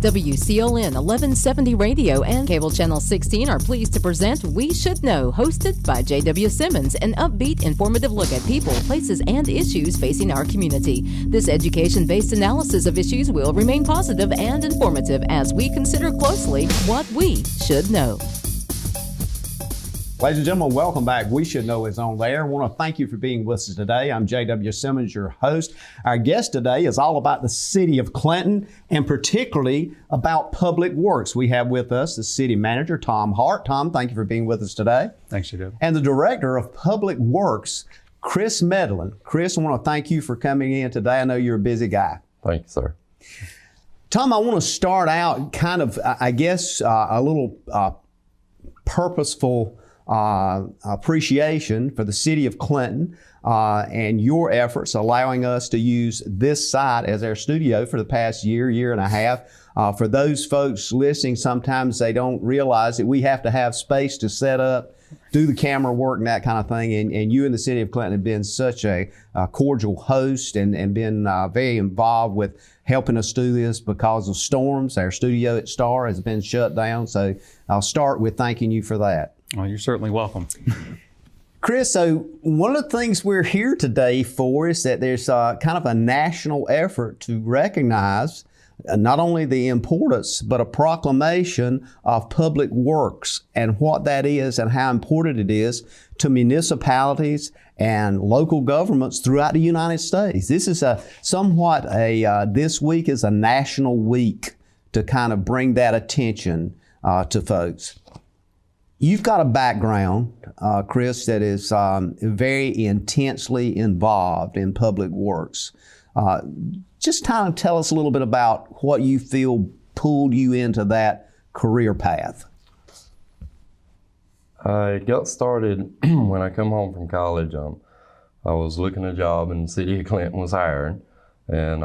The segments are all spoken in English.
WCLN 1170 Radio and Cable Channel 16 are pleased to present We Should Know, hosted by J.W. Simmons, an upbeat, informative look at people, places, and issues facing our community. This education-based analysis of issues will remain positive and informative as we consider closely what we should know. Ladies and gentlemen, welcome back. We Should Know is on there. I want to thank you for being with us today. I'm J.W. Simmons, your host. Our guest today is all about the city of Clinton and particularly about public works. We have with us the city manager, Tom Hart. Tom, thank you for being with us today. Thanks, J.W. And the director of public works, Chris Medlin. Chris, I want to thank you for coming in today. I know you're a busy guy. Thank you, sir. Tom, I want to start out kind of, I guess, a little purposeful appreciation for the city of Clinton and your efforts allowing us to use this site as our studio for the past year and a half. For those folks listening, sometimes they don't realize that we have to have space to set up, do the camera work and that kind of thing. And you and the city of Clinton have been such a cordial host and been very involved with helping us do this because of storms. Our studio at Star has been shut down. So I'll start with thanking you for that. Well, you're certainly welcome. Chris, so one of the things we're here today for is that there's kind of a national effort to recognize not only the importance, but a proclamation of public works and what that is and how important it is to municipalities and local governments throughout the United States. This is this week is a national week to kind of bring that attention to folks. You've got a background, Chris, that is very intensely involved in public works. Just kind of tell us a little bit about what you feel pulled you into that career path. I got started when I come home from college. I was looking at a job and the city of Clinton was hiring. And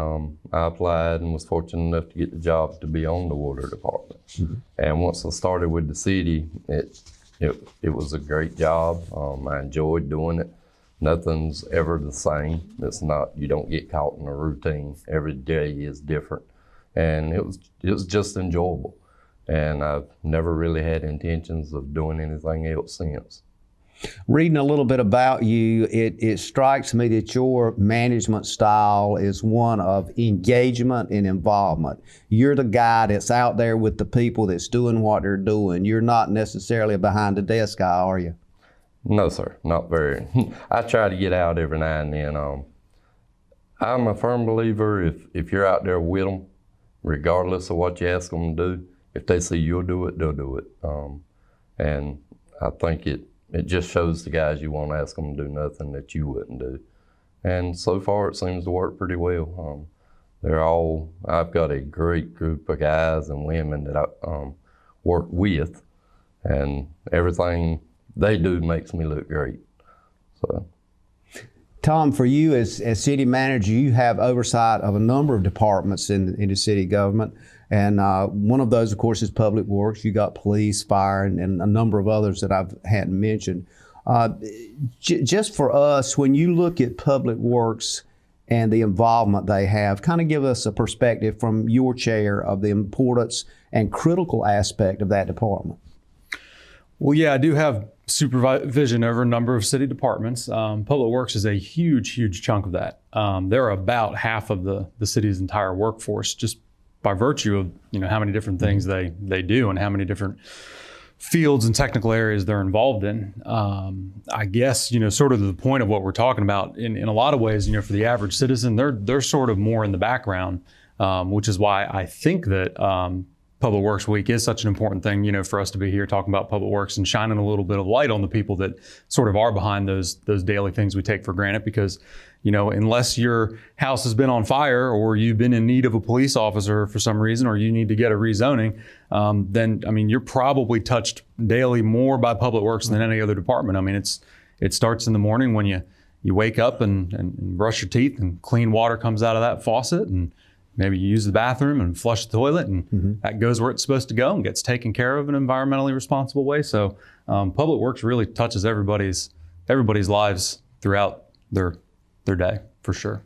I applied and was fortunate enough to get the job to be on the water department. Mm-hmm. And once I started with the city, it was a great job. I enjoyed doing it. Nothing's ever the same. It's not, you don't get caught in a routine. Every day is different. And it was just enjoyable. And I've never really had intentions of doing anything else since. Reading a little bit about you, it strikes me that your management style is one of engagement and involvement. You're the guy that's out there with the people that's doing what they're doing. You're not necessarily a behind the desk guy, are you? No, sir, not very. I try to get out every now and then. I'm a firm believer if you're out there with them, regardless of what you ask them to do, if they say you'll do it, they'll do it. And I think it just shows the guys you won't ask them to do nothing that you wouldn't do. And so far it seems to work pretty well. I've got a great group of guys and women that I work with, and everything they do makes me look great. So, Tom, for you as city manager, you have oversight of a number of departments in the city government. And one of those, of course, is public works. You got police, fire, and a number of others that I hadn't mentioned. Just for us, when you look at public works and the involvement they have, kind of give us a perspective from your chair of the importance and critical aspect of that department. Well, yeah, I do have supervision over a number of city departments. Public works is a huge chunk of that. They're about half of the city's entire workforce, just by virtue of how many different things they do and how many different fields and technical areas they're involved in. I guess sort of the point of what we're talking about in a lot of ways, for the average citizen, they're sort of more in the background, which is why I think that Public Works Week is such an important thing, for us to be here talking about public works and shining a little bit of light on the people that sort of are behind those daily things we take for granted. Because, unless your house has been on fire or you've been in need of a police officer for some reason, or you need to get a rezoning, then, you're probably touched daily more by public works than any other department. It starts in the morning when you wake up and brush your teeth and clean water comes out of that faucet, and maybe you use the bathroom and flush the toilet, and that goes where it's supposed to go and gets taken care of in an environmentally responsible way. So public works really touches everybody's lives throughout their day, for sure.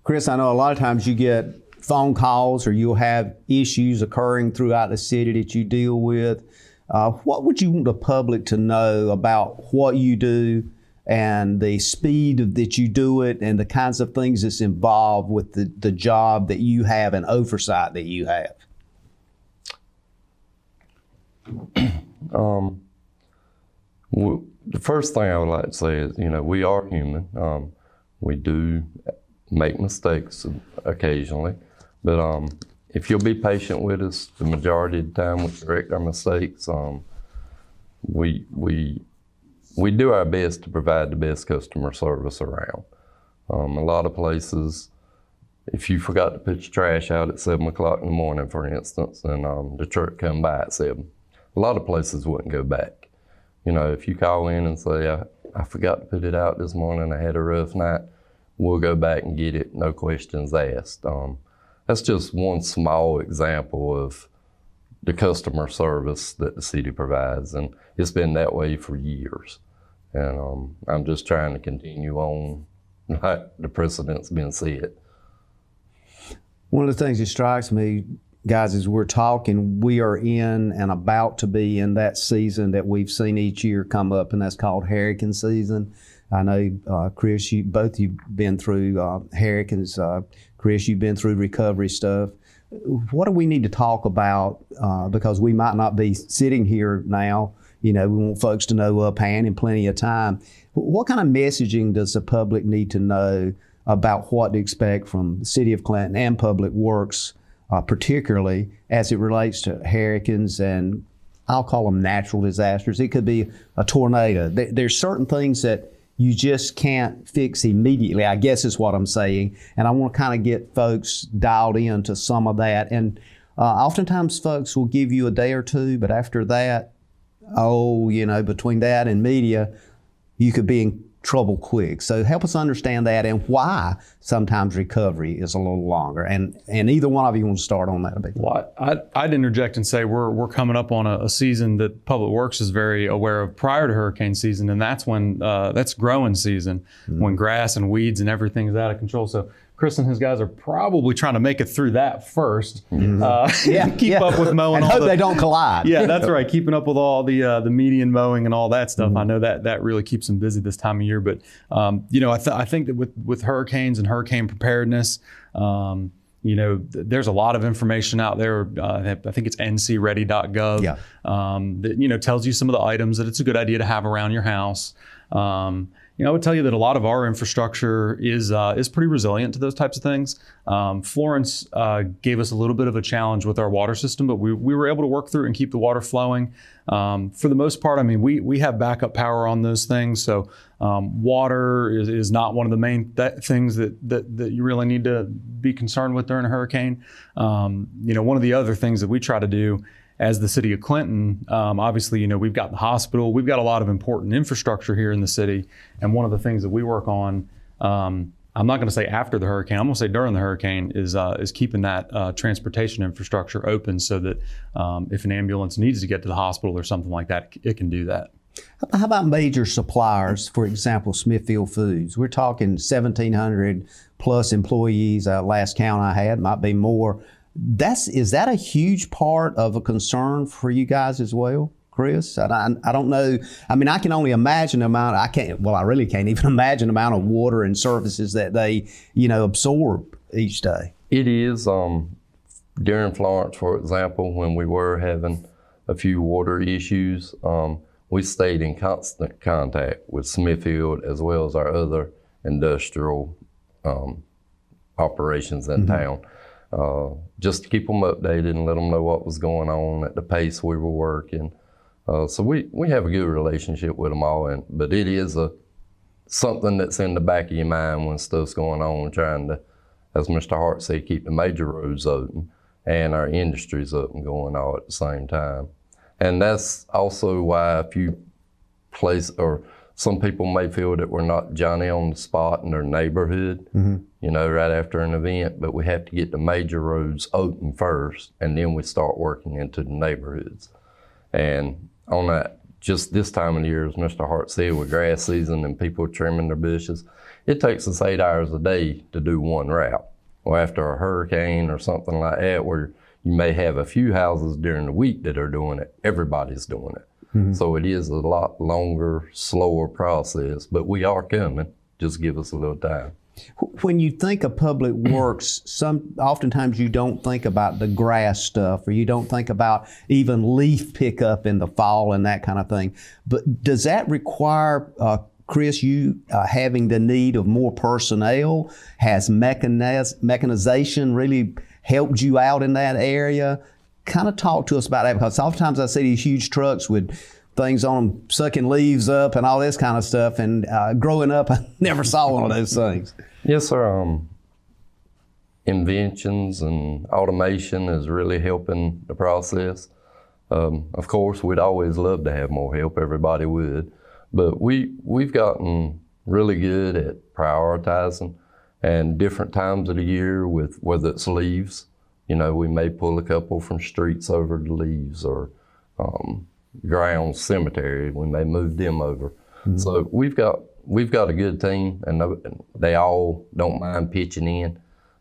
Chris, I know a lot of times you get phone calls or you'll have issues occurring throughout the city that you deal with. What would you want the public to know about what you do and the speed that you do it and the kinds of things that's involved with the job that you have and oversight that you have? The first thing I would like to say is, we are human. We do make mistakes occasionally, but if you'll be patient with us, the majority of the time we correct our mistakes. We do our best to provide the best customer service around. A lot of places, if you forgot to put your trash out at 7 o'clock in the morning, for instance, and the truck come by at 7, a lot of places wouldn't go back. If you call in and say, I forgot to put it out this morning, I had a rough night, we'll go back and get it, no questions asked. That's just one small example of the customer service that the city provides, and it's been that way for years. And I'm just trying to continue on like the precedent's been set. One of the things that strikes me, guys, as we're talking, we are in and about to be in that season that we've seen each year come up, and that's called hurricane season. I know, Chris, both you've been through hurricanes. Chris, you've been through recovery stuff. What do we need to talk about? Because we might not be sitting here now. We want folks to know uphand in plenty of time. What kind of messaging does the public need to know about what to expect from the City of Clinton and Public Works, particularly as it relates to hurricanes and I'll call them natural disasters? It could be a tornado. There's certain things that you just can't fix immediately, I guess is what I'm saying. And I want to kind of get folks dialed into some of that. And oftentimes folks will give you a day or two, but after that, between that and media, you could be in trouble quick. So help us understand that and why sometimes recovery is a little longer. And either one of you want to start on that a bit. Well, I'd interject and say we're coming up on a season that Public Works is very aware of prior to hurricane season, and that's when that's growing season, when grass and weeds and everything is out of control. So Chris and his guys are probably trying to make it through that first. Keep up with mowing. And hope they don't collide. Yeah, that's right. Keeping up with all the median mowing and all that stuff. I know that really keeps them busy this time of year. But I think that with hurricanes and hurricane preparedness, there's a lot of information out there. I think it's ncready.gov that tells you some of the items that it's a good idea to have around your house. I would tell you that a lot of our infrastructure is pretty resilient to those types of things. Florence gave us a little bit of a challenge with our water system, but we were able to work through it and keep the water flowing. For the most part, we have backup power on those things. So water is not one of the main things that you really need to be concerned with during a hurricane. One of the other things that we try to do as the city of Clinton, obviously, we've got the hospital, we've got a lot of important infrastructure here in the city. And one of the things that we work on, I'm not going to say after the hurricane, I'm going to say during the hurricane, is keeping that transportation infrastructure open so that if an ambulance needs to get to the hospital or something like that, it can do that. How about major suppliers, for example, Smithfield Foods? We're talking 1,700 plus employees, last count I had, might be more. Is that a huge part of a concern for you guys as well, Chris? I don't know. I can only imagine the amount. I really can't even imagine the amount of water and services that they, absorb each day. It is. During Florence, for example, when we were having a few water issues, we stayed in constant contact with Smithfield as well as our other industrial operations in town. Just to keep them updated and let them know what was going on at the pace we were working. So we have a good relationship with them all, but it is something that's in the back of your mind when stuff's going on, trying to, as Mr. Hart said, keep the major roads open and our industries up and going all at the same time. And that's also why a few places, or some people may feel that we're not Johnny on the spot in their neighborhood, right after an event, but we have to get the major roads open first, and then we start working into the neighborhoods. And on that, just this time of the year, as Mr. Hart said, with grass season and people trimming their bushes, it takes us 8 hours a day to do one route. or after a hurricane or something like that, where you may have a few houses during the week that are doing it. Everybody's doing it. So it is a lot longer, slower process, but we are coming. Just give us a little time. When you think of public works, oftentimes you don't think about the grass stuff, or you don't think about even leaf pickup in the fall and that kind of thing. But does that require, Chris, you having the need of more personnel? Has mechanization really helped you out in that area? Kind of talk to us about that, because oftentimes I see these huge trucks with things on them sucking leaves up and all this kind of stuff, and growing up I never saw one of those things. Yes, sir. Inventions and automation is really helping the process. Of course, we'd always love to have more help, everybody would, but we've gotten really good at prioritizing, and different times of the year, with whether it's leaves, we may pull a couple from streets over to leaves, or ground cemetery, we may move them over. So we've got a good team, and they all don't mind pitching in.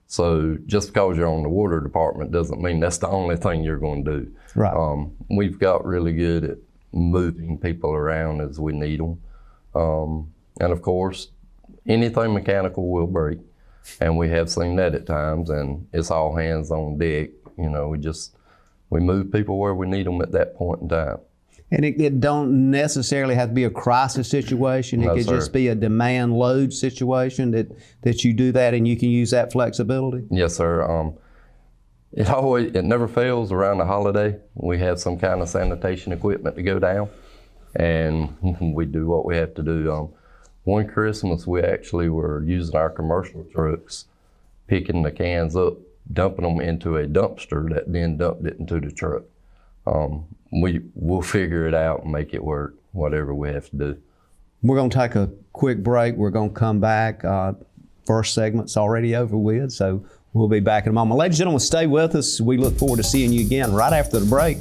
So just because you're on the water department doesn't mean that's the only thing you're going to do. Right. We've got really good at moving people around as we need them. And of course, anything mechanical will break. And we have seen that at times, and it's all hands on deck. We move people where we need them at that point in time. And it don't necessarily have to be a crisis situation. It could just be a demand load situation that you do that, and you can use that flexibility. Yes, sir. It never fails around the holiday. We have some kind of sanitation equipment to go down, and we do what we have to do. One Christmas, we actually were using our commercial trucks, picking the cans up, dumping them into a dumpster that then dumped it into the truck. We'll figure it out and make it work, whatever we have to do. We're going to take a quick break. We're going to come back. First segment's already over with, so we'll be back in a moment. Ladies and gentlemen, stay with us. We look forward to seeing you again right after the break.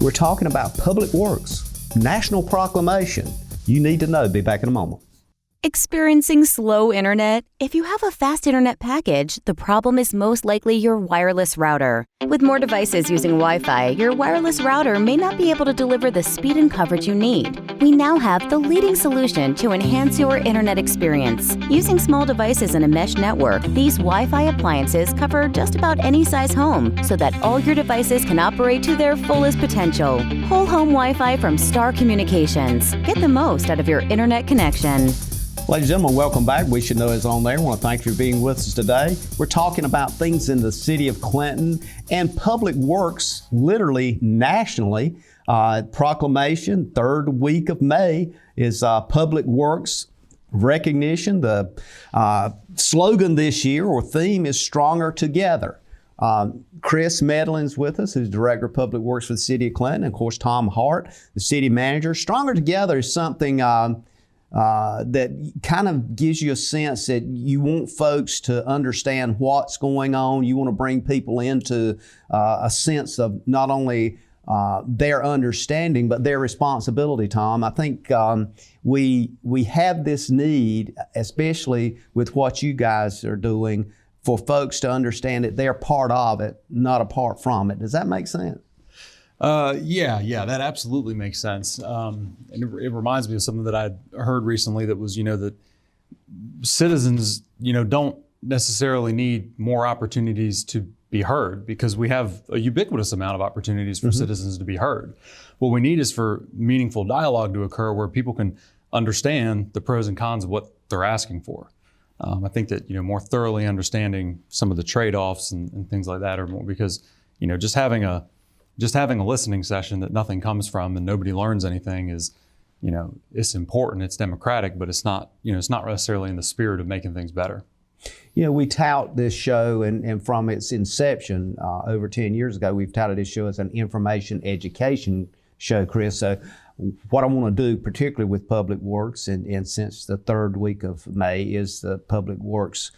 We're talking about public works, national proclamation. You need to know. Be back in a moment. Experiencing slow internet? If you have a fast internet package, the problem is most likely your wireless router. With more devices using Wi-Fi, your wireless router may not be able to deliver the speed and coverage you need. We now have the leading solution to enhance your internet experience. Using small devices in a mesh network, these Wi-Fi appliances cover just about any size home, so that all your devices can operate to their fullest potential. Whole home Wi-Fi from Star Communications. Get the most out of your internet connection. Ladies and gentlemen, welcome back. We Should Know is on there. I want to thank you for being with us today. We're talking about things in the city of Clinton and public works, literally nationally. Proclamation, third week of May is Public Works Recognition. The slogan this year, or theme, is Stronger Together. Chris Medlin's with us, who's Director of Public Works for the City of Clinton. And of course, Tom Hart, the City Manager. Stronger Together is something that kind of gives you a sense that you want folks to understand what's going on. You want to bring people into a sense of not only their understanding, but their responsibility, Tom. I think we have this need, especially with what you guys are doing, for folks to understand that they're part of it, not apart from it. Does that make sense? Yeah, that absolutely makes sense. And it reminds me of something that I'd heard recently that was, that citizens, don't necessarily need more opportunities to be heard, because we have a ubiquitous amount of opportunities for citizens to be heard. What we need is for meaningful dialogue to occur where people can understand the pros and cons of what they're asking for. I think that, more thoroughly understanding some of the trade-offs and things like that are more, because, just having a listening session that nothing comes from and nobody learns anything is, it's important, it's democratic, but it's not, it's not necessarily in the spirit of making things better. We tout this show, and from its inception over 10 years ago, we've touted this show as an information education show, Chris. So what I want to do, particularly with Public Works, and since the third week of May is the Public Works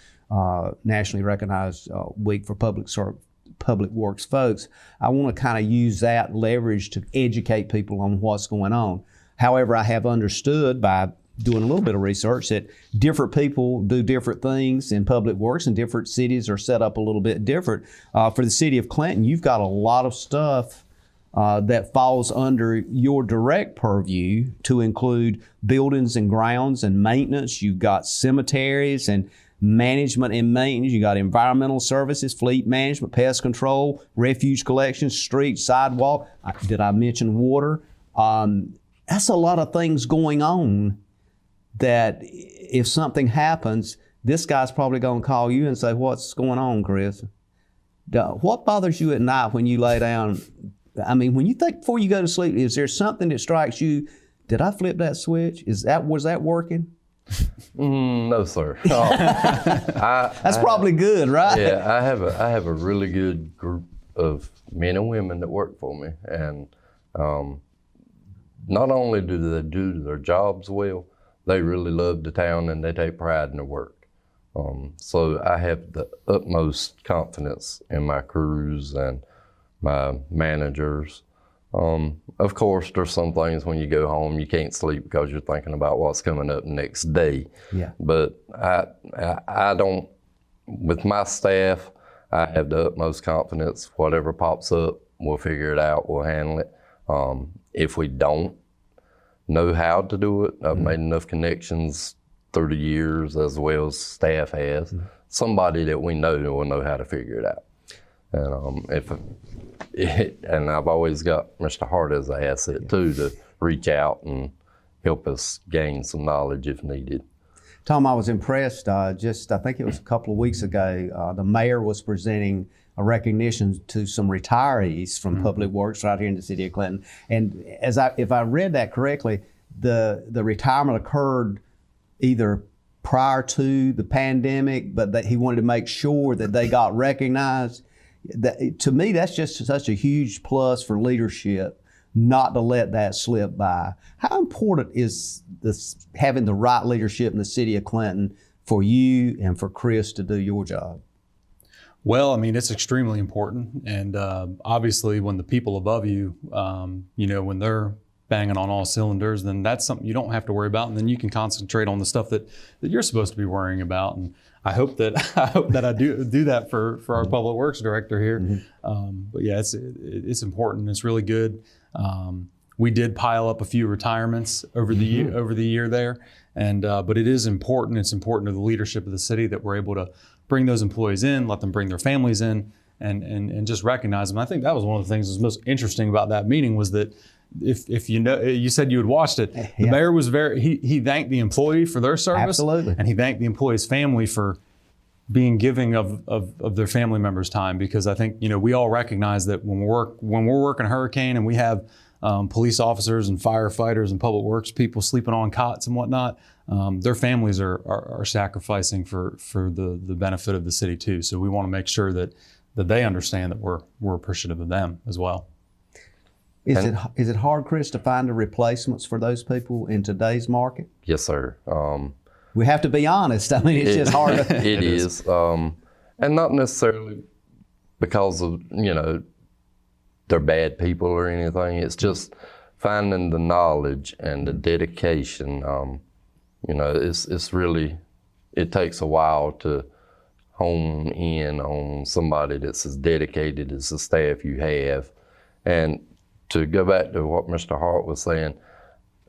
nationally recognized week for public works folks, I want to kind of use that leverage to educate people on what's going on. However, I have understood by doing a little bit of research that different people do different things in public works, and different cities are set up a little bit different. For the city of Clinton, you've got a lot of stuff that falls under your direct purview, to include buildings and grounds and maintenance. You've got cemeteries and management and maintenance. You got environmental services, fleet management, pest control, refuge collection, street, sidewalk. Did I mention water? That's a lot of things going on that if something happens, this guy's probably going to call you and say, "What's going on, Chris?" What bothers you at night when you lay down? I mean, when you think before you go to sleep, is there something that strikes you? Did I flip that switch? Was that working? No, sir. That's probably good, right? Yeah, I have a really good group of men and women that work for me, and not only do they do their jobs well, they really love the town and they take pride in their work. So I have the utmost confidence in my crews and my managers. Of course, there's some things when you go home you can't sleep because you're thinking about what's coming up next day. Yeah. But I don't, with my staff, I have the utmost confidence. Whatever pops up, we'll figure it out, we'll handle it. If we don't know how to do it, I've made enough connections through the years, as well as staff has, somebody that we know will know how to figure it out. And and I've always got Mr. Hart as an asset too, to reach out and help us gain some knowledge if needed. Tom, I was impressed. I think it was a couple of weeks ago, the mayor was presenting a recognition to some retirees from Public Works right here in the city of Clinton. And if I read that correctly, the retirement occurred either prior to the pandemic, but that he wanted to make sure that they got recognized. To me, that's just such a huge plus for leadership, not to let that slip by. How important is this, having the right leadership in the city of Clinton, for you and for Chris to do your job? Well, I mean, it's extremely important. And obviously when the people above you, when they're banging on all cylinders, then that's something you don't have to worry about. And then you can concentrate on the stuff that you're supposed to be worrying about. And I hope that I do that for our public works director here. But yeah, it's important. It's really good. We did pile up a few retirements over the year there, and but it is important. It's important to the leadership of the city that we're able to bring those employees in, let them bring their families in, and just recognize them. I think that was one of the things that was most interesting about that meeting, was that if you said you had watched it, the mayor was he thanked the employee for their service. Absolutely. And he thanked the employee's family for being giving of their family members' time, because I think, we all recognize that when we're working a hurricane and we have police officers and firefighters and public works people sleeping on cots and whatnot, their families are sacrificing for the benefit of the city too. So we want to make sure that they understand that we're appreciative of them as well. Is it hard, Chris, to find the replacements for those people in today's market? Yes, sir. We have to be honest. I mean, it's just hard. It is. And not necessarily because of, they're bad people or anything. It's just finding the knowledge and the dedication. It's really, it takes a while to hone in on somebody that's as dedicated as the staff you have. And to go back to what Mr. Hart was saying,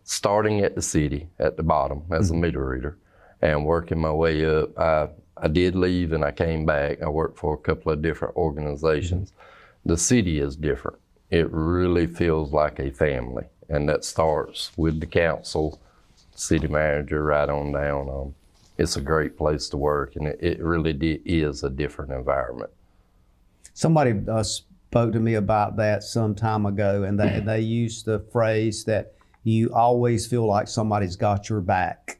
starting at the city, at the bottom as a meter reader, and working my way up. I did leave and I came back. I worked for a couple of different organizations. The city is different. It really feels like a family, and that starts with the council, city manager, right on down. It's a great place to work, and it really is a different environment. Somebody spoke to me about that some time ago, and they used the phrase that you always feel like somebody's got your back.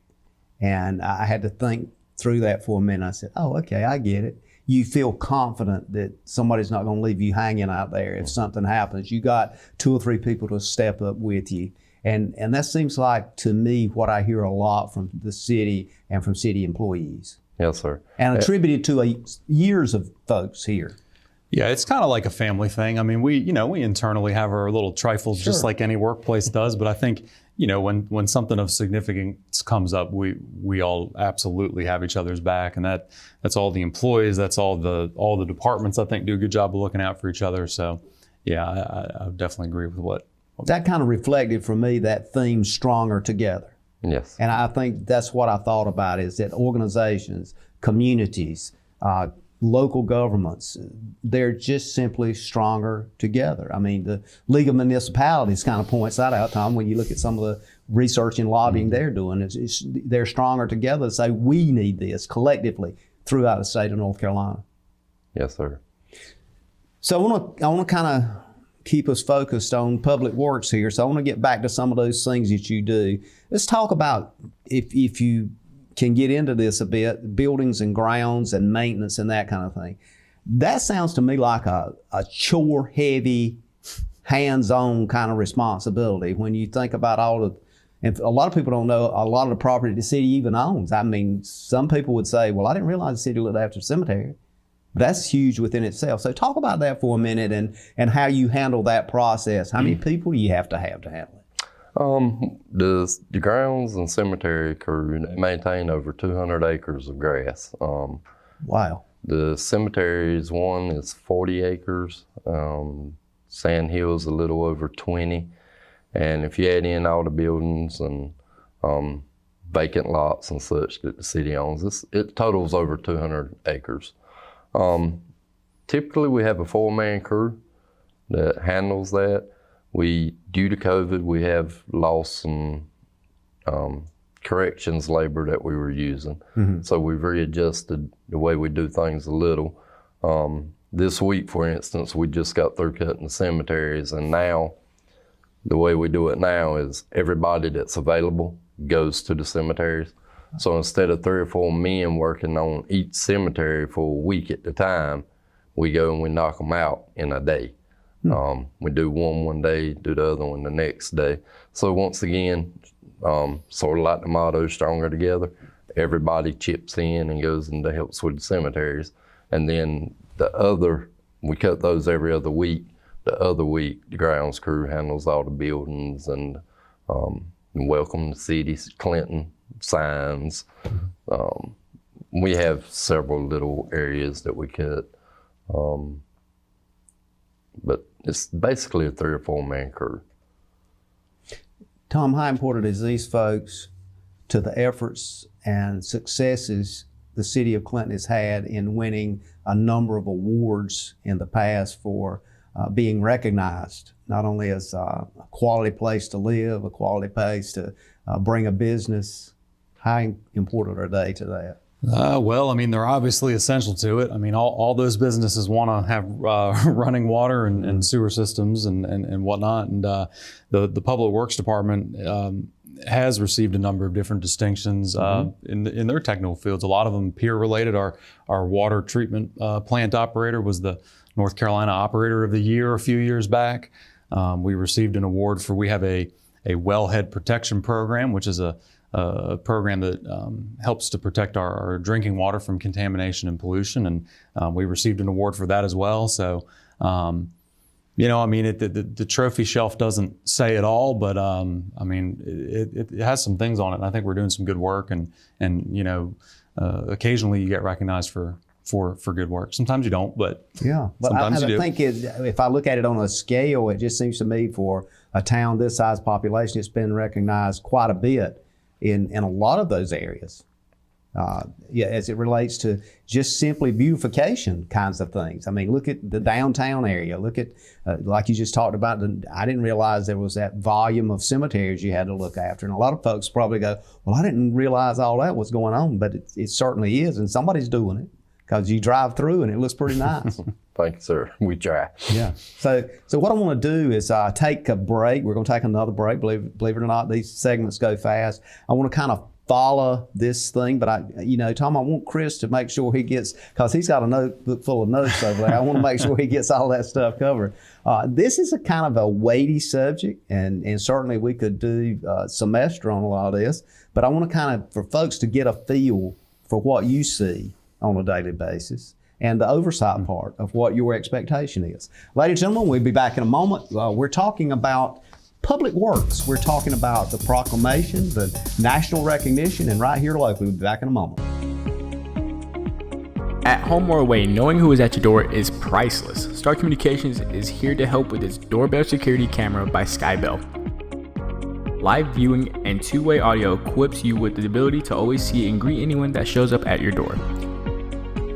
And I had to think through that for a minute. I said, oh, okay, I get it. You feel confident that somebody's not going to leave you hanging out there if something happens. You got 2 or 3 people to step up with you. And that seems like, to me, what I hear a lot from the city and from city employees. Yes, sir. And attributed to years of folks here. Yeah, it's kind of like a family thing. I mean, we internally have our little trifles, just like any workplace does. But I think, when something of significance comes up, we all absolutely have each other's back, and that's all the employees, that's all the departments, I think, do a good job of looking out for each other. So, yeah, I definitely agree with what that kind of reflected for me that theme, stronger together. Yes. And I think that's what I thought about, is that organizations, communities, local governments, they're just simply stronger together. I mean, the League of Municipalities kind of points that out, Tom, when you look at some of the research and lobbying they're doing. They're stronger together to say we need this collectively throughout the state of North Carolina. Yes, sir. So I want to kind of keep us focused on public works here. So I want to get back to some of those things that you do. Let's talk about, if you can get into this a bit, buildings and grounds and maintenance and that kind of thing. That sounds to me like a chore-heavy, hands-on kind of responsibility when you think about and a lot of people don't know a lot of the property the city even owns. I mean, some people would say, well, I didn't realize the city looked after the cemetery. That's huge within itself. So talk about that for a minute and how you handle that process. How many people do you have to handle it? The grounds and cemetery crew maintain over 200 acres of grass. Wow. The cemetery's one is 40 acres. Sand Hill's a little over 20. And if you add in all the buildings and vacant lots and such that the city owns, it totals over 200 acres. Typically we have a 4-man crew that handles that. Due to COVID, we have lost some corrections labor that we were using. Mm-hmm. So we've readjusted the way we do things a little. This week, for instance, we just got through cutting the cemeteries, and now the way we do it now is everybody that's available goes to the cemeteries. So instead of 3 or 4 men working on each cemetery for a week at a time, we go and we knock them out in a day. We do one day, do the other one the next day. So once again, sort of like the motto, stronger together, everybody chips in and goes and helps with the cemeteries. And then we cut those every other week. The other week, the grounds crew handles all the buildings and welcome to cities, Clinton, signs. We have several little areas that we cut. But it's basically a 3 or 4-man crew. Tom, how important is these folks to the efforts and successes the city of Clinton has had in winning a number of awards in the past for being recognized, not only as a quality place to live, a quality place to bring a business? How important are they to that? Well, I mean, they're obviously essential to it. I mean, all those businesses want to have running water and sewer systems and whatnot. And the Public Works Department has received a number of different distinctions in their technical fields. A lot of them peer related. Our water treatment plant operator was the North Carolina Operator of the Year a few years back. We received an award we have a wellhead protection program, which is a program that helps to protect our drinking water from contamination and pollution, and we received an award for that as well. So, I mean, the trophy shelf doesn't say it all, but I mean, it has some things on it, and I think we're doing some good work, and occasionally you get recognized for good work. Sometimes you don't, but yeah, but sometimes you do. I think if I look at it on a scale, it just seems to me for a town this size population, it's been recognized quite a bit in a lot of those areas. As it relates to just simply beautification kinds of things. I mean, look at the downtown area. Look at, like you just talked about, I didn't realize there was that volume of cemeteries you had to look after. And a lot of folks probably go, well, I didn't realize all that was going on, but it certainly is, and somebody's doing it because you drive through and it looks pretty nice. Thank you, sir. We try. Yeah. So what I want to do is take a break. We're going to take another break. Believe it or not, these segments go fast. I want to kind of follow this thing, but Tom, I want Chris to make sure he gets, because he's got a notebook full of notes over there. I want to make sure he gets all that stuff covered. This is a kind of a weighty subject, and certainly we could do a semester on a lot of this, but I want to kind of, for folks to get a feel for what you see on a daily basis and the oversight part of what your expectation is. Ladies and gentlemen, we'll be back in a moment. We're talking about Public Works. We're talking about the proclamation, the national recognition, and right here locally. We'll be back in a moment. At home or away, knowing who is at your door is priceless. Star Communications is here to help with its doorbell security camera by Skybell. Live viewing and two-way audio equips you with the ability to always see and greet anyone that shows up at your door.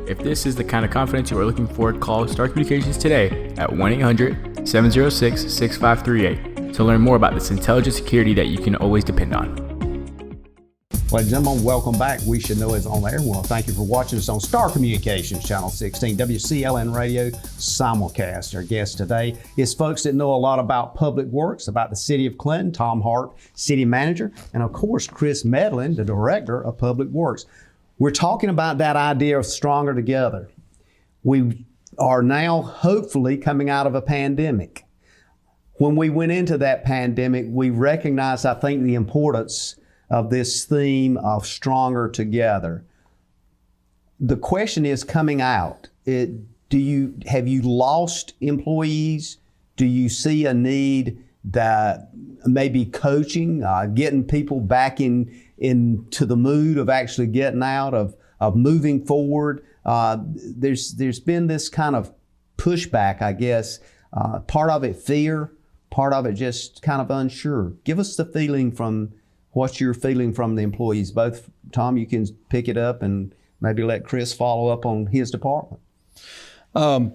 If this is the kind of confidence you are looking for, call Star Communications today at 1-800-706-6538 to learn more about this intelligent security that you can always depend on. Ladies and gentlemen, welcome back. We Should Know is on air. Well, thank you for watching us on Star Communications, Channel 16, WCLN Radio simulcast. Our guest today is folks that know a lot about public works, about the city of Clinton, Tom Hart, city manager, and of course, Chris Medlin, the director of public works. We're talking about that idea of stronger together. We are now hopefully coming out of a pandemic. When we went into that pandemic, we recognized, I think, the importance of this theme of stronger together. The question is coming out. Have you lost employees? Do you see a need that maybe coaching, getting people back into the mood of actually getting out, of moving forward? There's been this kind of pushback, I guess. Part of it fear, part of it just kind of unsure. Give us the feeling from what you're feeling from the employees. Both, Tom, you can pick it up and maybe let Chris follow up on his department. I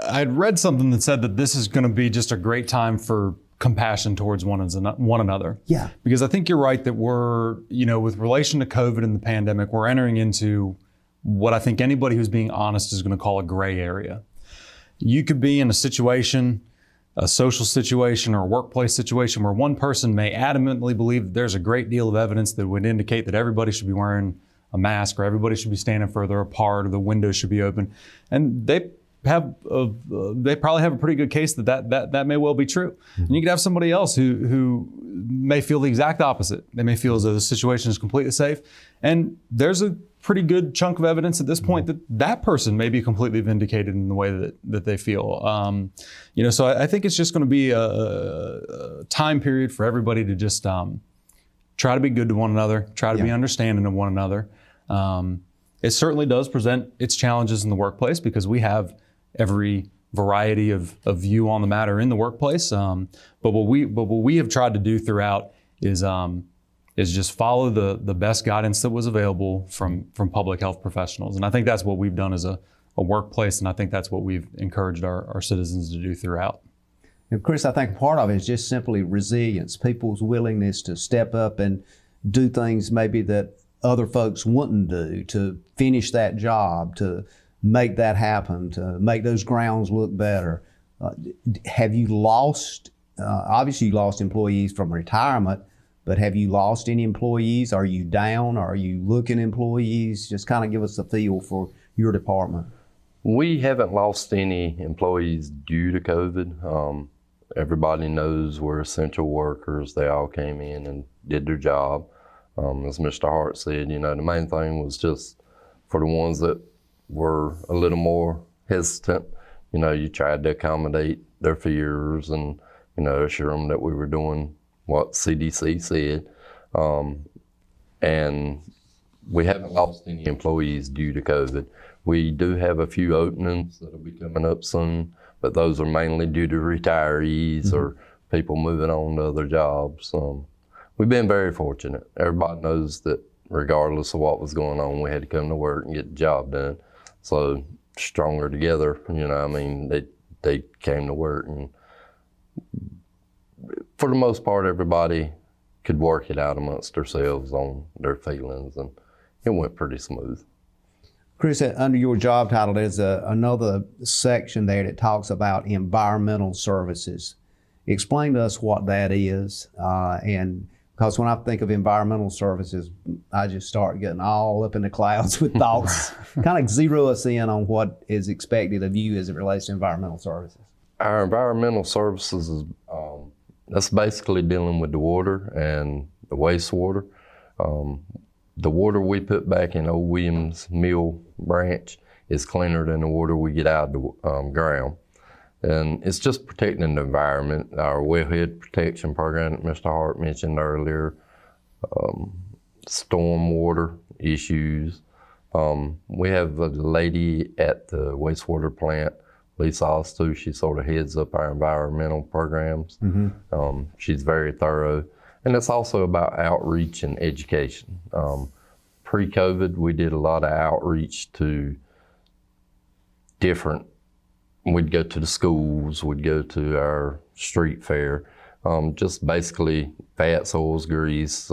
had read something that said that this is going to be just a great time for compassion towards one another. Yeah. Because I think you're right that we're, with relation to COVID and the pandemic, we're entering into what I think anybody who's being honest is going to call a gray area. You could be in a situation, a social situation or a workplace situation where one person may adamantly believe that there's a great deal of evidence that would indicate that everybody should be wearing a mask or everybody should be standing further apart or the windows should be open. And they probably have a pretty good case that may well be true. Mm-hmm. And you could have somebody else who may feel the exact opposite. They may feel as though the situation is completely safe. And there's a pretty good chunk of evidence at this point that person may be completely vindicated in the way that they feel. So I think it's just going to be a time period for everybody to just try to be good to one another, try to be understanding of one another. It certainly does present its challenges in the workplace because we have every variety of view on the matter in the workplace. But what we have tried to do throughout is just follow the best guidance that was available from public health professionals. And I think that's what we've done as a workplace, and I think that's what we've encouraged our citizens to do throughout. And Chris, I think part of it is just simply resilience, people's willingness to step up and do things maybe that other folks wouldn't do, to finish that job, to make that happen, to make those grounds look better. Have you lost, obviously you lost employees from retirement, but have you lost any employees? Are you down? Are you looking employees? Just kind of give us a feel for your department. We haven't lost any employees due to COVID. Everybody knows we're essential workers. They all came in and did their job. As Mr. Hart said, the main thing was just for the ones that were a little more hesitant, you tried to accommodate their fears and, assure them that we were doing what CDC said. And we haven't lost any employees due to COVID. We do have a few openings that'll be coming up soon, but those are mainly due to retirees or people moving on to other jobs. We've been very fortunate. Everybody knows that regardless of what was going on, we had to come to work and get the job done. So stronger together, they came to work, and for the most part, everybody could work it out amongst themselves on their feelings, and it went pretty smooth. Chris, under your job title, there's another section there that talks about environmental services. Explain to us what that is, and because when I think of environmental services, I just start getting all up in the clouds with thoughts. Kind of zero us in on what is expected of you as it relates to environmental services. Our environmental services is that's basically dealing with the water and the wastewater. The water we put back in Old Williams Mill branch is cleaner than the water we get out of the ground. And it's just protecting the environment. Our wellhead protection program that Mr. Hart mentioned earlier, stormwater issues. We have a lady at the wastewater plant, Lisa Ostu. She sort of heads up our environmental programs. She's very thorough. And it's also about outreach and education. Pre-COVID, we did a lot of outreach to we'd go to the schools, we'd go to our street fair, just basically fats, oils, grease,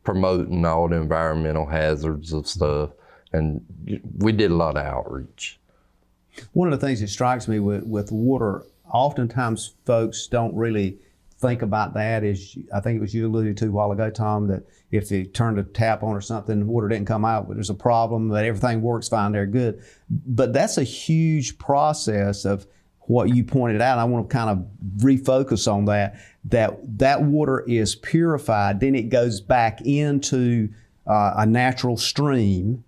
promoting all the environmental hazards of stuff. And we did a lot of outreach. One of the things that strikes me with water, oftentimes folks don't really think about that is, I think it was you alluded to a while ago, Tom, that if they turned a tap on or something, water didn't come out, but there's a problem, but everything works fine, they're good. But that's a huge process of what you pointed out. I want to kind of refocus on that water is purified, then it goes back into a natural stream.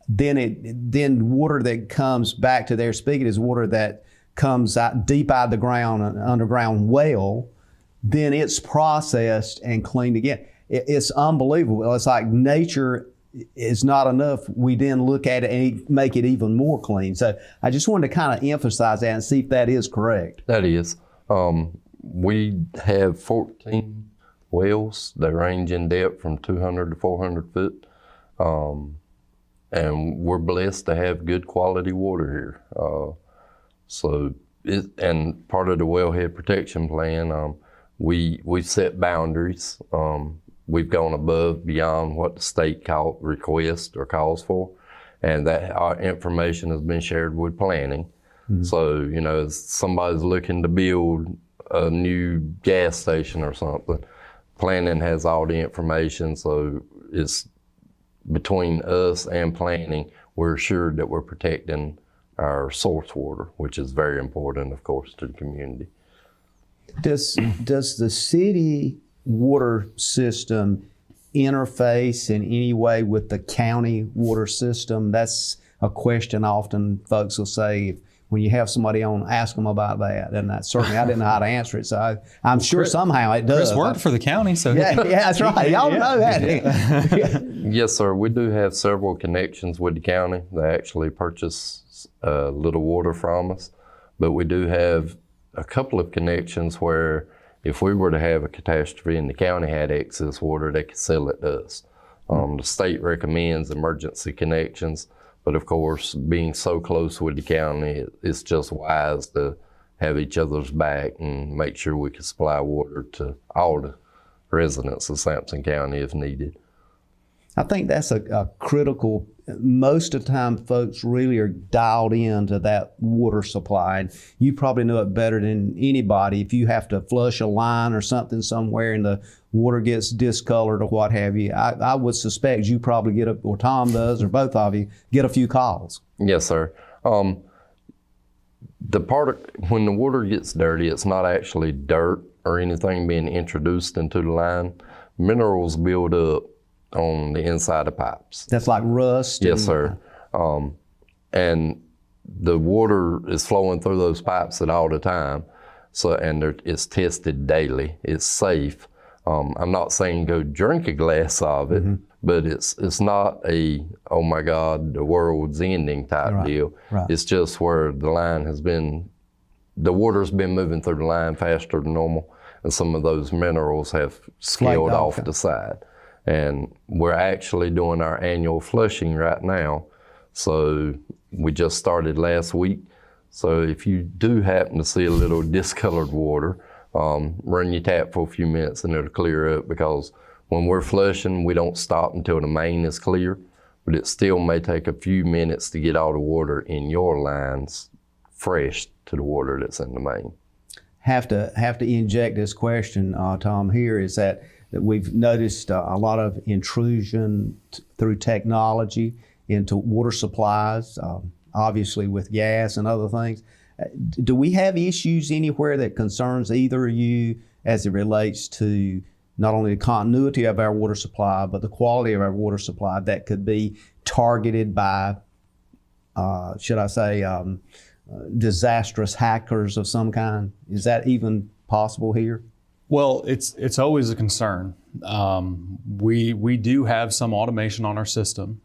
Then water that comes back to their spigot is water that comes out deep out of the ground, an underground well. Then it's processed and cleaned again. It's unbelievable. It's like nature is not enough. We then look at it and make it even more clean. So I just wanted to kind of emphasize that and see if that is correct. That is. We have 14 wells. They range in depth from 200 to 400 foot. And we're blessed to have good quality water here. And part of the wellhead protection plan, we set boundaries. We've gone above beyond what the state requests or calls for, and that our information has been shared with planning. So, if somebody's looking to build a new gas station or something, planning has all the information, so it's between us and planning, we're assured that we're protecting our source water, which is very important, of course, to the community. Does the city water system interface in any way with the county water system? That's a question often folks will say when you have somebody on, ask them about that. And certainly I didn't know how to answer it, so I'm sure somehow it does. Chris worked for the county, so yeah, that's right. Y'all know that. Yes, sir. We do have several connections with the county. They actually purchase a little water from us, but we do have a couple of connections where if we were to have a catastrophe and the county had excess water, they could sell it to us. The state recommends emergency connections, but of course, being so close with the county, it's just wise to have each other's back and make sure we can supply water to all the residents of Sampson County if needed. I think that's a critical. Most of the time, folks really are dialed into that water supply. And you probably know it better than anybody. If you have to flush a line or something somewhere and the water gets discolored or what have you, I would suspect you probably get or Tom does, or both of you, get a few calls. Yes, sir. When the water gets dirty, it's not actually dirt or anything being introduced into the line. Minerals build up on the inside of pipes. That's like rust? Yes, sir. And the water is flowing through those pipes at all the time. And it's tested daily. It's safe. I'm not saying go drink a glass of it, but it's not a, oh my God, the world's ending type deal. Right. It's just where the water's been moving through the line faster than normal, and some of those minerals have scaled off the side. And we're actually doing our annual flushing right now. So we just started last week. So if you do happen to see a little discolored water, run your tap for a few minutes and it'll clear up, because when we're flushing, we don't stop until the main is clear, but it still may take a few minutes to get all the water in your lines fresh to the water that's in the main. Have to inject this question, Tom, here is that we've noticed a lot of intrusion through technology into water supplies, obviously with gas and other things. Do we have issues anywhere that concerns either of you as it relates to not only the continuity of our water supply, but the quality of our water supply that could be targeted by, disastrous hackers of some kind? Is that even possible here? Well, it's always a concern. We do have some automation on our system.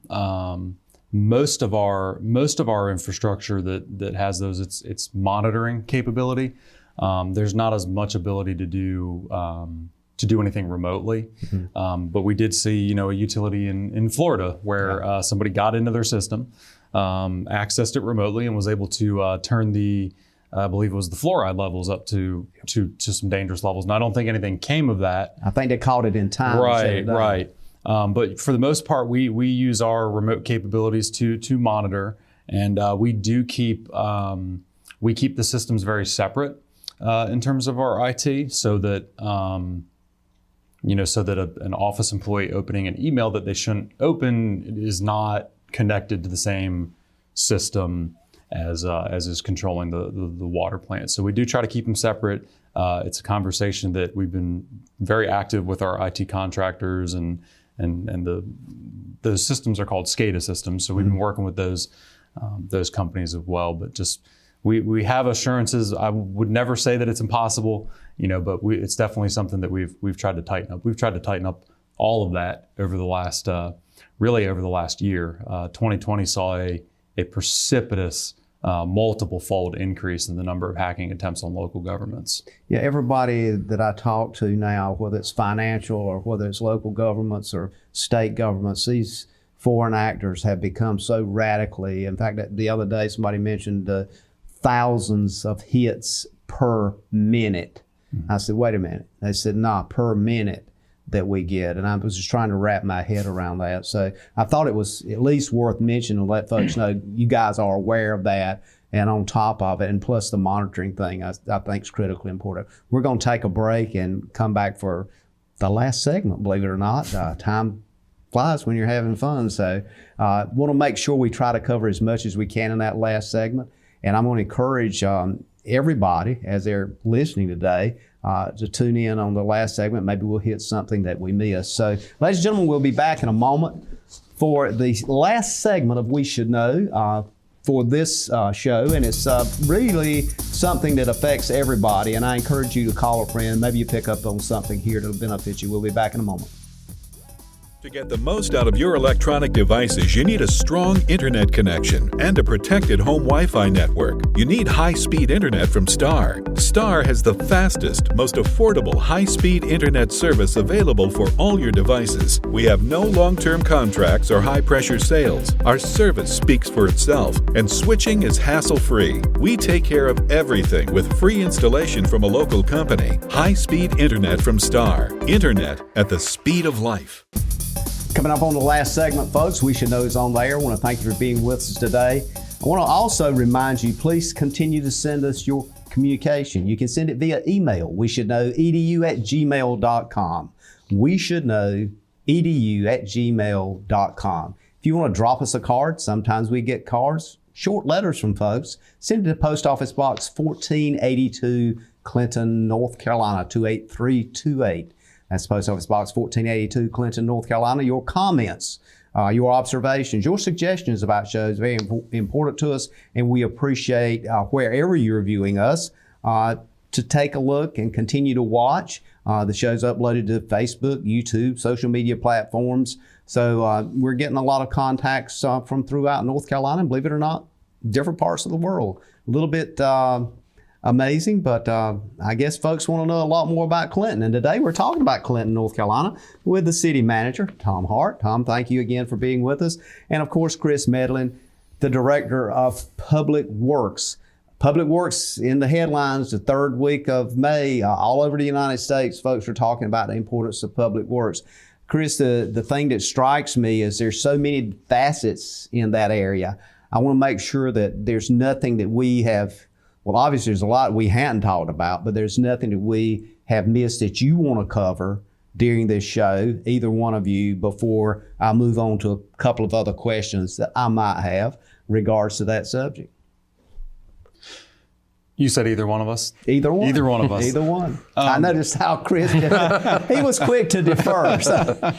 Most of our infrastructure that has those, it's monitoring capability. There's not as much ability to do anything remotely. Mm-hmm. But we did see, a utility in Florida where somebody got into their system, accessed it remotely, and was able to turn the, I believe it was the fluoride levels up to some dangerous levels. And I don't think anything came of that. I think they caught it in time. Right. But for the most part, we use our remote capabilities to monitor, and we do keep the systems very separate in terms of our IT, so that an office employee opening an email that they shouldn't open is not connected to the same system as is controlling the water plant. So we do try to keep them separate. It's a conversation that we've been very active with our IT contractors, and the systems are called SCADA systems. So we've been working with those companies as well. But just we have assurances. I would never say that it's impossible, but it's definitely something that we've tried to tighten up. We've tried to tighten up all of that over the last year. 2020 saw a precipitous multiple-fold increase in the number of hacking attempts on local governments. Yeah, everybody that I talk to now, whether it's financial or whether it's local governments or state governments, these foreign actors have become so radically. In fact, the other day somebody mentioned thousands of hits per minute. Mm-hmm. I said, wait a minute. They said, nah, per minute that we get. And I was just trying to wrap my head around that. So I thought it was at least worth mentioning to let folks know you guys are aware of that and on top of it. And plus the monitoring thing I think is critically important. We're going to take a break and come back for the last segment, believe it or not. Time flies when you're having fun. So want to make sure we try to cover as much as we can in that last segment. And I'm going to encourage everybody as they're listening today to tune in on the last segment. Maybe we'll hit something that we missed. So, ladies and gentlemen, we'll be back in a moment for the last segment of We Should Know for this show. And it's really something that affects everybody. And I encourage you to call a friend. Maybe you pick up on something here that'll benefit you. We'll be back in a moment. To get the most out of your electronic devices, you need a strong internet connection and a protected home Wi-Fi network. You need high-speed internet from Star. Star has the fastest, most affordable high-speed internet service available for all your devices. We have no long-term contracts or high-pressure sales. Our service speaks for itself, and switching is hassle-free. We take care of everything with free installation from a local company. High-speed internet from Star. Internet at the speed of life. Coming up on the last segment, folks, We Should Know is on there. I want to thank you for being with us today. I want to also remind you, please continue to send us your communication. You can send it via email, weshouldknowedu@gmail.com. weshouldknowedu@gmail.com. If you want to drop us a card, sometimes we get cards, short letters from folks. Send it to Post Office Box 1482, Clinton, North Carolina, 28328. That's Post Office Box 1482, Clinton, North Carolina. Your comments, your observations, your suggestions about shows, very important to us, and we appreciate wherever you're viewing us to take a look and continue to watch. The show's uploaded to Facebook, YouTube, social media platforms. So we're getting a lot of contacts from throughout North Carolina, and believe it or not, different parts of the world. A little bit amazing, but I guess folks want to know a lot more about Clinton. And today we're talking about Clinton, North Carolina with the city manager, Tom Hart. Tom, thank you again for being with us. And of course, Chris Medlin, the director of Public Works. Public Works in the headlines the third week of May. All over the United States, folks are talking about the importance of public works. Chris, the thing that strikes me is there's so many facets in that area. I want to make sure that there's nothing that we have. Well, obviously, there's a lot we hadn't talked about, but there's nothing that we have missed that you want to cover during this show, either one of you, before I move on to a couple of other questions that I might have regards to that subject. You said either one of us? Either one. Either one of us. Either one. I noticed how Chris did. He was quick to defer. So.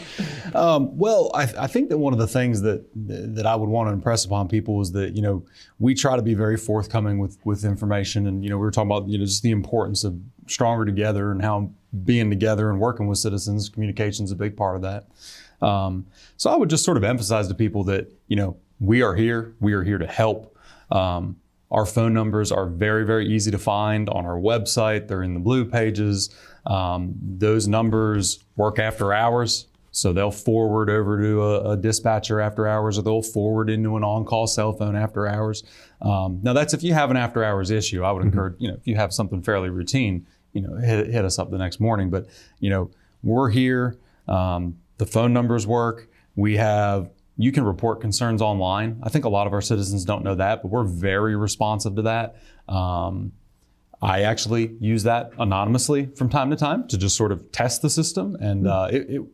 Well, I think that one of the things that I would want to impress upon people is that, we try to be very forthcoming with information. And, we were talking about, just the importance of stronger together and how being together and working with citizens, communication is a big part of that. So I would just sort of emphasize to people that, we are here to help. Our phone numbers are very, very easy to find on our website. They're in the blue pages. Those numbers work after hours. So they'll forward over to a dispatcher after hours, or they'll forward into an on-call cell phone after hours. Now that's if you have an after hours issue. I would encourage, if you have something fairly routine, hit us up the next morning. But, we're here. The phone numbers work. You can report concerns online. I think a lot of our citizens don't know that, but we're very responsive to that. I actually use that anonymously from time to time to just sort of test the system, and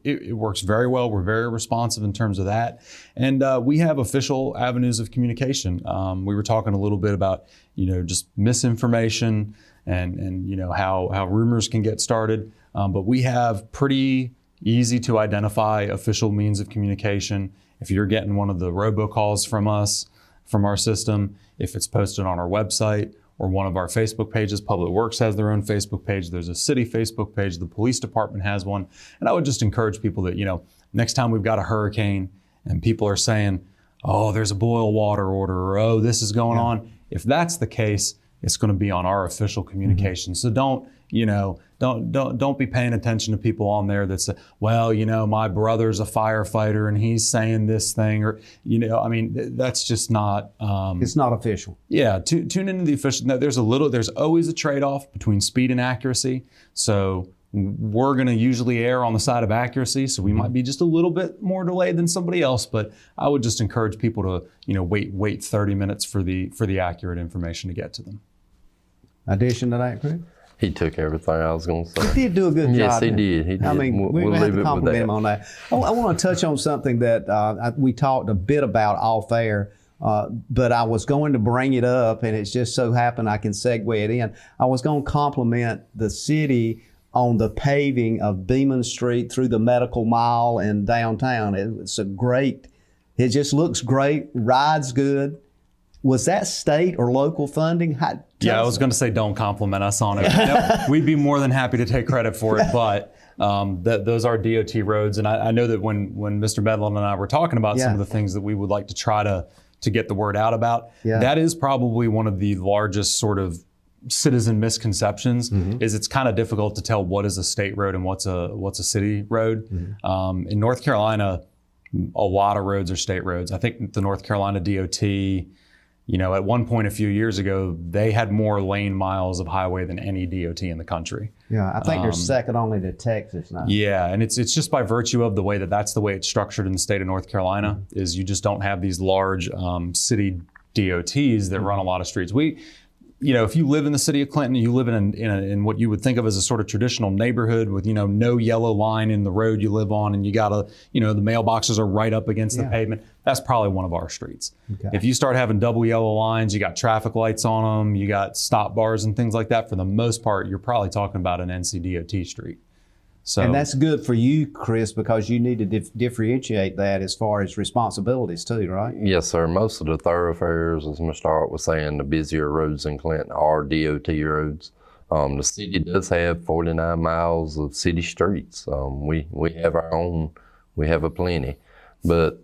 it works very well. We're very responsive in terms of that. And we have official avenues of communication. We were talking a little bit about, just misinformation and how rumors can get started. But we have pretty easy to identify official means of communication. If you're getting one of the robocalls from us, from our system, if it's posted on our website or one of our Facebook pages, Public Works has their own Facebook page. There's a city Facebook page. The police department has one. And I would just encourage people that, next time we've got a hurricane and people are saying, oh, there's a boil water order, or oh, this is going on. If that's the case, it's going to be on our official communication. So don't be paying attention to people on there that say, well, my brother's a firefighter and he's saying this thing, or, that's just not. It's not official. Yeah, tune into the official. No, there's always a trade-off between speed and accuracy. So we're going to usually err on the side of accuracy. So we might be just a little bit more delayed than somebody else, but I would just encourage people to, wait 30 minutes for the accurate information to get to them. Addition to that, Chris? He took everything I was going to say. He did do a good job. Yes, he did. He did. I mean, we'll have to compliment him on that. I want to touch on something that we talked a bit about off air, but I was going to bring it up, and it's just so happened I can segue it in. I was going to compliment the city on the paving of Beeman Street through the Medical Mile and downtown. It just looks great, rides good. Was that state or local funding? Yeah, I was going to say don't compliment us on it. No, we'd be more than happy to take credit for it, but those are DOT roads. And I know that when Mr. Medlin and I were talking about some of the things that we would like to try to get the word out about, that is probably one of the largest sort of citizen misconceptions, is it's kind of difficult to tell what is a state road and what's a city road. In North Carolina, a lot of roads are state roads. I think the North Carolina DOT, at one point a few years ago, they had more lane miles of highway than any DOT in the country. Yeah, I think they're second only to Texas now. Yeah, and it's just by virtue of the way that's the way it's structured in the state of North Carolina, is you just don't have these large city DOTs that run a lot of streets. If you live in the city of Clinton, you live in what you would think of as a sort of traditional neighborhood with, no yellow line in the road you live on, and you got the mailboxes are right up against the pavement. That's probably one of our streets. Okay. If you start having double yellow lines, you got traffic lights on them, you got stop bars and things like that, for the most part, you're probably talking about an NCDOT street. So, and that's good for you, Chris, because you need to differentiate that as far as responsibilities too, right? Yes, sir. Most of the thoroughfares, as Mr. Hart was saying, the busier roads in Clinton are DOT roads. The city does have 49 miles of city streets. We have our own, we have a plenty. But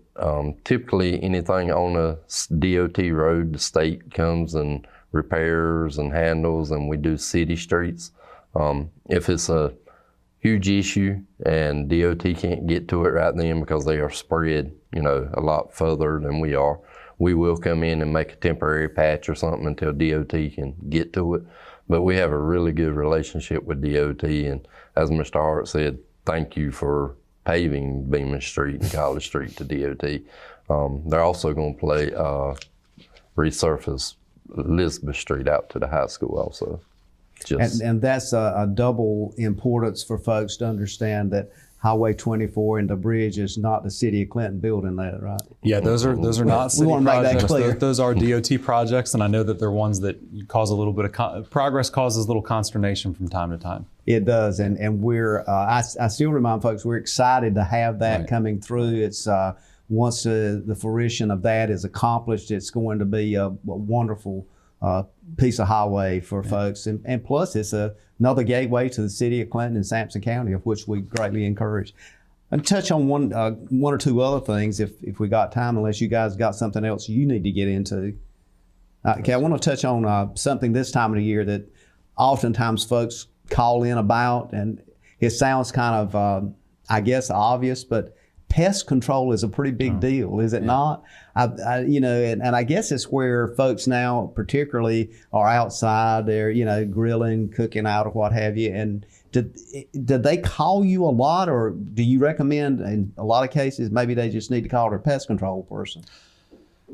typically anything on a DOT road, the state comes and repairs and handles, and we do city streets. If it's a huge issue and DOT can't get to it right then because they are spread, a lot further than we are, we will come in and make a temporary patch or something until DOT can get to it. But we have a really good relationship with DOT, and as Mr. Hart said, thank you for paving Beeman Street and College Street to DOT. They're also going to resurface Elizabeth Street out to the high school also. And that's a double importance for folks to understand that Highway 24 and the bridge is not the City of Clinton building that, right? Yeah, those are not city wanna make that projects. clear. Those are DOT projects, and I know that they're ones that cause a little bit of progress causes a little consternation from time to time. It does, and we're I still remind folks we're excited to have that Right. coming through. It's once the fruition of that is accomplished, it's going to be a wonderful piece of highway for folks, and plus it's another gateway to the City of Clinton and Sampson County, of which we greatly encourage. And touch on one or two other things if we got time, unless you guys got something else you need to get into. Okay, I want to touch on something this time of the year that oftentimes folks call in about, and it sounds kind of, I guess, obvious, but pest control is a pretty big deal, is it not? And I guess it's where folks now particularly are outside, they're, grilling, cooking out or what have you. And did they call you a lot, or do you recommend in a lot of cases maybe they just need to call their pest control person?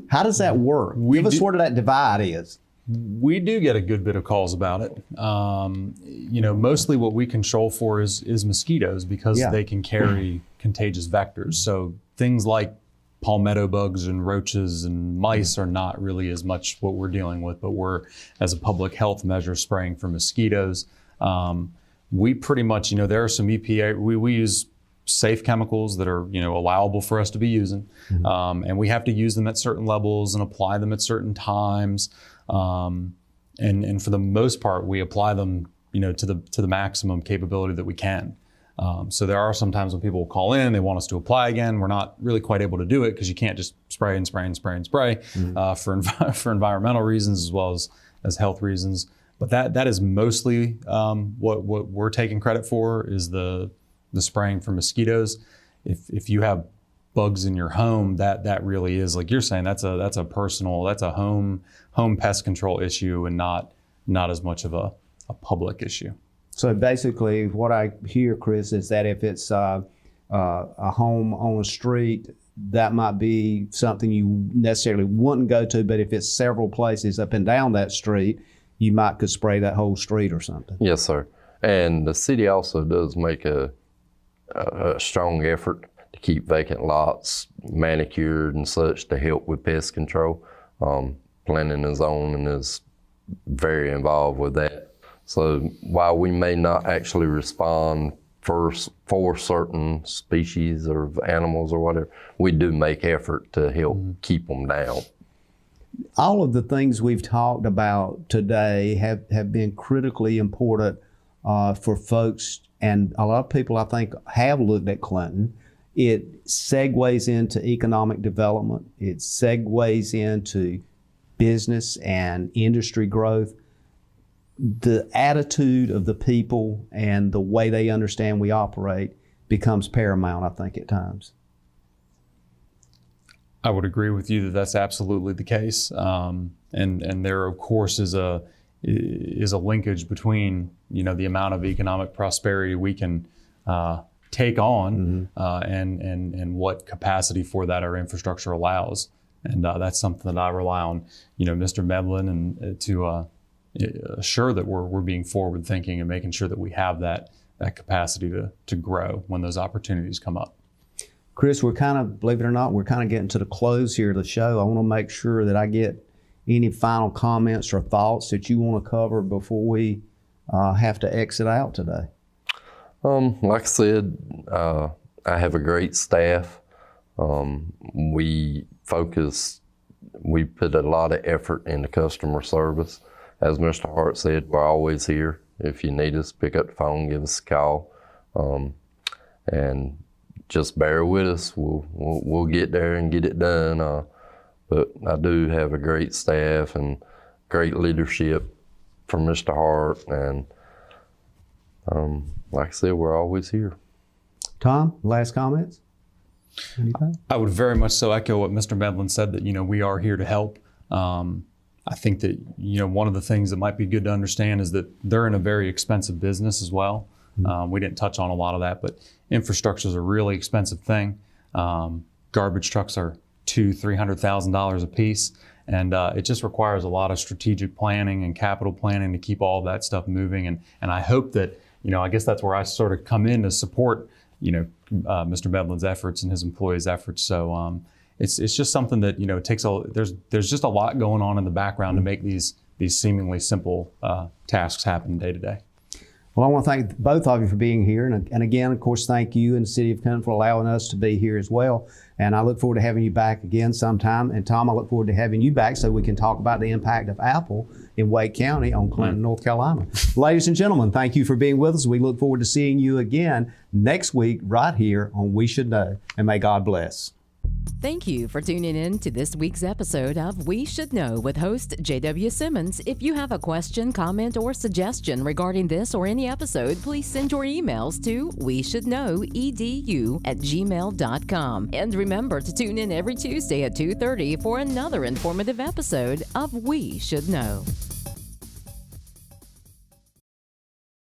How does that work? Give us where that divide is. We do get a good bit of calls about it. Mostly what we control for is mosquitoes, because they can carry contagious vectors. So things like palmetto bugs and roaches and mice are not really as much what we're dealing with, but we're, as a public health measure, spraying for mosquitoes. We pretty much, there are some EPA, we use safe chemicals that are, allowable for us to be using. And we have to use them at certain levels and apply them at certain times. And for the most part, we apply them, to the maximum capability that we can. So there are some times when people will call in, they want us to apply again. We're not really quite able to do it because you can't just spray and spray and spray and spray for environmental reasons as well as health reasons. But that is mostly what we're taking credit for is the spraying for mosquitoes. If you have bugs in your home, that really is, like you're saying, that's a personal, that's a home pest control issue, and not as much of a public issue. So basically what I hear, Chris, is that if it's a home on a street, that might be something you necessarily wouldn't go to, but if it's several places up and down that street, you could spray that whole street or something. Yes, sir. And the city also does make a strong effort to keep vacant lots manicured and such to help with pest control. Planning and zoning is very involved with that. So while we may not actually respond for certain species of animals or whatever, we do make effort to help keep them down. All of the things we've talked about today have been critically important for folks, and a lot of people I think have looked at Clinton. It segues into economic development. It segues into business and industry growth. The attitude of the people and the way they understand we operate becomes paramount, I think, at times. I would agree with you that that's absolutely the case. And there, of course, is a linkage between, the amount of economic prosperity we can take on and what capacity for that our infrastructure allows. And that's something that I rely on, Mr. Medlin, and to assure that we're being forward thinking and making sure that we have that capacity to grow when those opportunities come up. Chris, we're kind of, believe it or not, we're kind of getting to the close here of the show. I want to make sure that I get any final comments or thoughts that you want to cover before we have to exit out today. Like I said, I have a great staff. We put a lot of effort into customer service. As Mr. Hart said, we're always here. If you need us, pick up the phone, give us a call, and just bear with us. We'll get there and get it done. But I do have a great staff and great leadership from Mr. Hart, and like I said, we're always here. Tom, last comments? Anything? I would very much so echo what Mr. Medlin said, that, we are here to help. I think that, one of the things that might be good to understand is that they're in a very expensive business as well. We didn't touch on a lot of that, but infrastructure is a really expensive thing. Garbage trucks are $200,000-$300,000 a piece. And it just requires a lot of strategic planning and capital planning to keep all of that stuff moving. And I hope that, I guess that's where I sort of come in to support Mr. Medlin's efforts and his employees' efforts. So it's just something that takes there's just a lot going on in the background to make these seemingly simple tasks happen day to day. Well, I want to thank both of you for being here. And again, of course, thank you and the City of Clinton for allowing us to be here as well. And I look forward to having you back again sometime. And Tom, I look forward to having you back so we can talk about the impact of Apple in Wake County on Clinton, North Carolina. Ladies and gentlemen, thank you for being with us. We look forward to seeing you again next week right here on We Should Know. And may God bless. Thank you for tuning in to this week's episode of We Should Know with host J.W. Simmons. If you have a question, comment, or suggestion regarding this or any episode, please send your emails to weshouldknowedu@gmail.com. And remember to tune in every Tuesday at 2:30 for another informative episode of We Should Know.